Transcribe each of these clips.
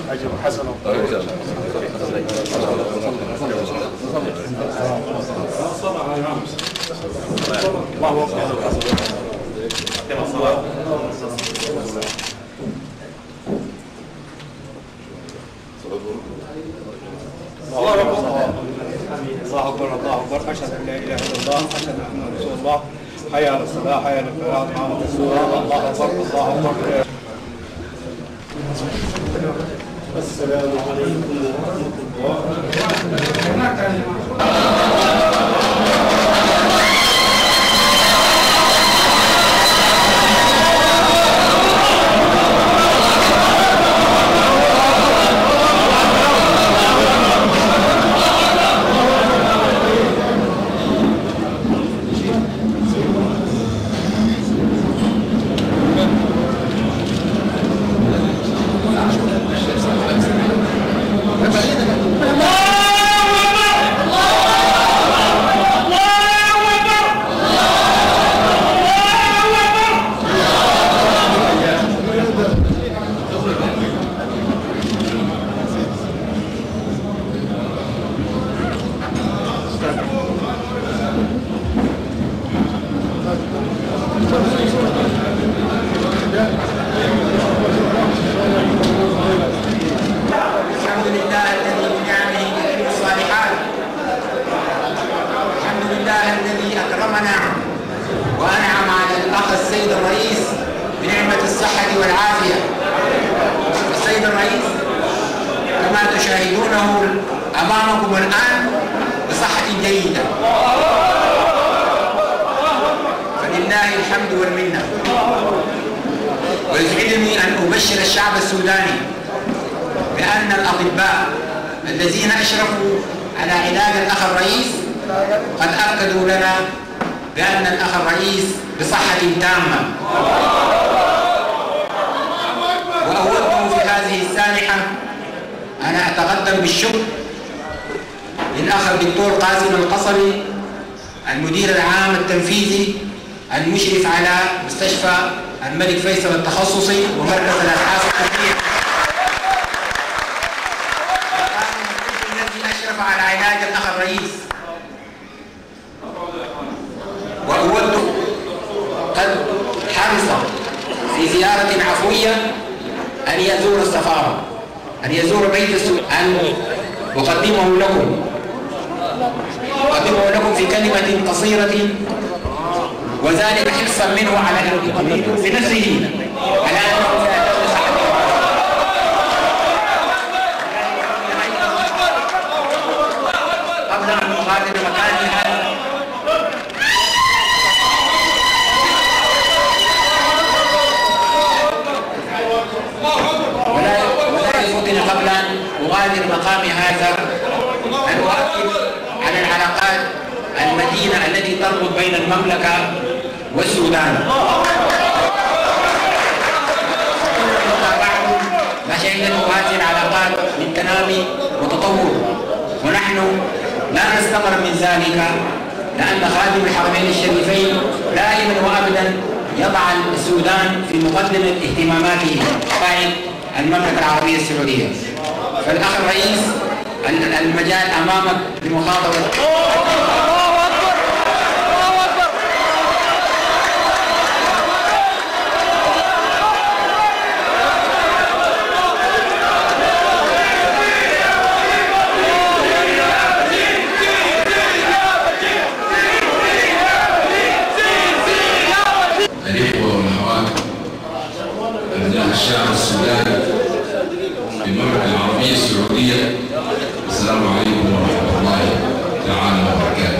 أجر حسن الله أكبر الله أكبر أشهد أن لا إله إلا الله أشهد أن محمدا رسول الله حي على الصلاة حي على الفلاح محمد رسول الله الله أكبر الله أكبر. السلام عليكم ورحمة الله. وأنعم على الأخ السيد الرئيس بنعمة الصحة والعافية. السيد الرئيس كما تشاهدونه أمامكم الآن بصحة جيدة، فلله الحمد والمنة. ويسعدني أن أبشر الشعب السوداني بأن الأطباء الذين أشرفوا على علاج الأخ الرئيس قد أكدوا لنا بأن الأخ الرئيس بصحة تامة. وأود في هذه السانحة أن أتقدم بالشكر للأخ الدكتور قاسم القصري المدير العام التنفيذي المشرف على مستشفى الملك فيصل التخصصي ومركز الأبحاث الطبية الذي أشرف على علاج الأخ الرئيس. وأود قد حرص في زيارة عفوية أن يزور السفارة، أن يزور بيت السود، أن أقدمه لكم في كلمة قصيرة، وذلك حرصا منه على أن يطمئن بنفسه على قبل أن نغادر مكان هذا. ولا يفوتني قبل أن أغادر مقامي هذا أن أؤكد على العلاقات المتينة التي تربط بين المملكة والسودان. ما شهدته هذه العلاقات من تنامي وتطور، ونحن لا نستمر من ذلك، لأن خادم الحرمين الشريفين دائما وأبدا يضع السودان في مقدمة اهتماماته قائد المملكة العربية السعودية. فالأخ الرئيس المجال أمامك لمخاطبة. الشعب السوداني في المملكة العربية السعودية. السلام عليكم ورحمة الله تعالى وبركاته.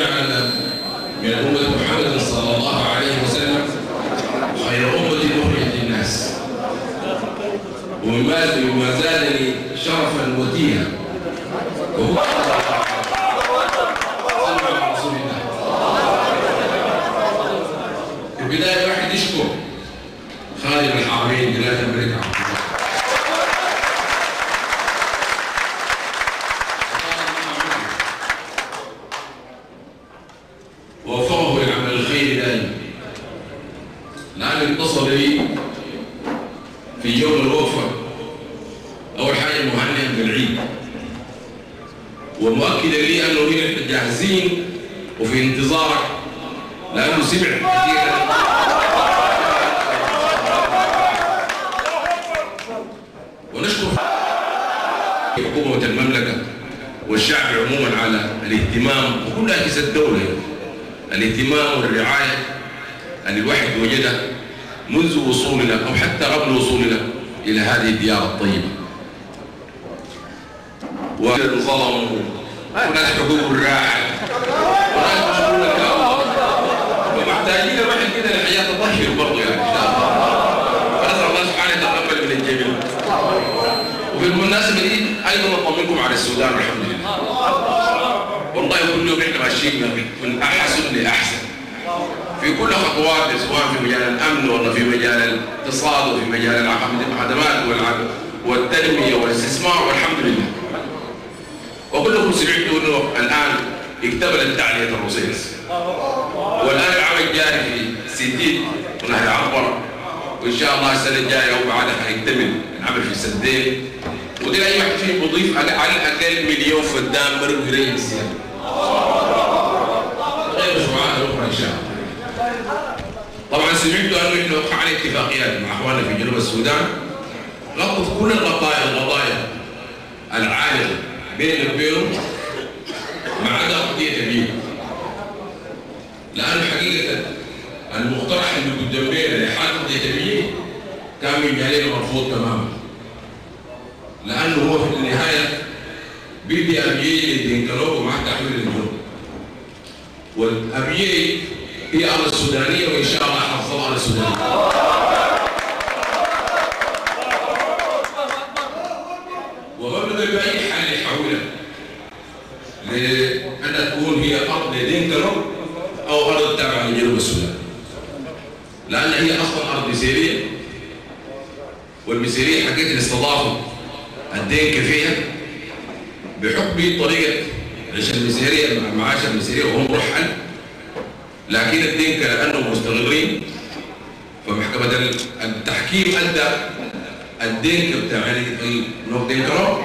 جعلنا من أمة محمد صلى الله عليه وسلم خير أمة أخرجت للناس، وما زادني شرفا وتيها وهو رسول الله. في البداية واحد يشكر خادم الحرمين جلالة الملك عبد الله ووفقه للعمل الخيري دائما، لأنه اتصل بي في يوم الوفاة أول حاجة مهنئا بالعيد، ومؤكدا لي أنه هنا جاهزين وفي انتظارك، لأنه سمع كثيرا ونشكر حكومة المملكة والشعب عموما على الاهتمام وكل أجهزة الدولة، الاهتمام والرعاية اللي الواحد وجدها منذ وصولنا أو حتى قبل وصولنا إلى هذه الديار الطيبة. وظلموا وناس حقوق الراحة وناس مشغول الكلام، ومحتاجين الواحد كده لحياة تطهر برضه يعني إن شاء الله. فنسأل الله سبحانه يتقبل من الجميع. وفي المناسبة دي أيضا أطمنكم على السودان والحمد لله. والله كل يوم احنا ماشيين من أحسن لأحسن في كل خطوات، سواء في مجال الأمن ولا في مجال الاقتصاد وفي مجال الخدمات والتنمية والاستثمار والحمد لله. وكلكم سمعتوا انه الان اكتملت تعلية الروسيس، والان العمل جاري في سديد ونهر عنبر، وان شاء الله السنه الجايه او بعدها هيكتمل العمل في السدين، ودي اي واحد فيهم بيضيف على الاقل مليون فدان مرمي رئيس غير مشروعات اخرى ان شاء الله. طبعا سمعتوا انه احنا وقعنا اتفاقيات مع اخواننا في جنوب السودان غطت كل القضايا العاليه بيننا وبينهم ما عدا قضيه البيئه، لان حقيقه المقترح اللي قدامنا لحل قضيه البيئه كان من جانبنا مرفوض تماما، لانه هو في النهايه بيدي ابيي للدنكلوك ومع تحويل الجنوب، والابيي هي ارض السودانيه وان شاء الله حفظها ارض السودانيه. ومبلغ بأي حال يحولها لأن تكون هي أرض لدينكلوك أو أرض تابعة لجنوب السودان، لأن هي أصلا أرض مسيرية، والمسيرية حقيقة اللي استضافوا الدينكا فيها بحكم طريقة عيش المسيرية مع معاش المسيرية وهم رحل، لكن الدينكا لأنهم مستغرين فمحكمة التحكيم أدى الدينكا بتاع النور دينكلوك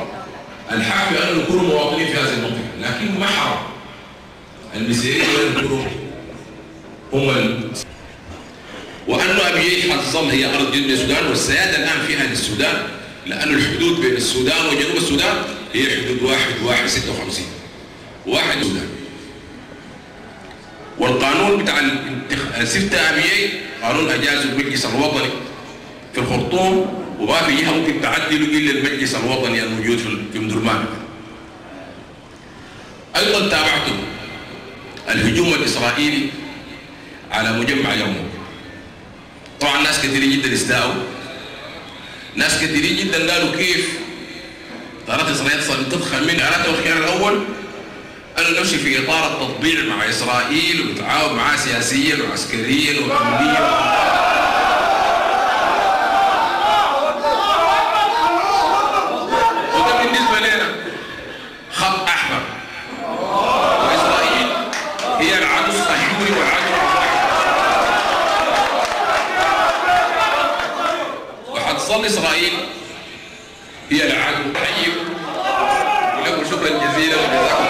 الحق بأنه يكونوا مواطنين في هذه المنطقة، لكن ما حرم المسيريين يكونوا هم وأنه أبيي حتظل هي أرض جنوب السودان، والسيادة الآن فيها للسودان، لأن الحدود بين السودان وجنوب السودان هي حدود 1/1/56 1 السودان. والقانون بتاع 6 أبيي قانون أجاز المجلس الوطني في الخرطوم، وما في جهه ممكن تعدله الا المجلس الوطني الموجود في مدرمان. ايضا تابعتم الهجوم الاسرائيلي على مجمع يرموك. طبعا ناس كثيرين جدا استاءوا، ناس كثيرين جدا قالوا كيف طارت اسرائيل تدخل من على الخيار الاول انه نمشي في اطار التطبيع مع اسرائيل ونتعاون معها سياسيا وعسكريا وامنيا. خط احمر، واسرائيل هي العدو الصهيوني والعدو وحتصل اسرائيل هي العدو الطيب. ولكم شكرا جزيلا وجزاكم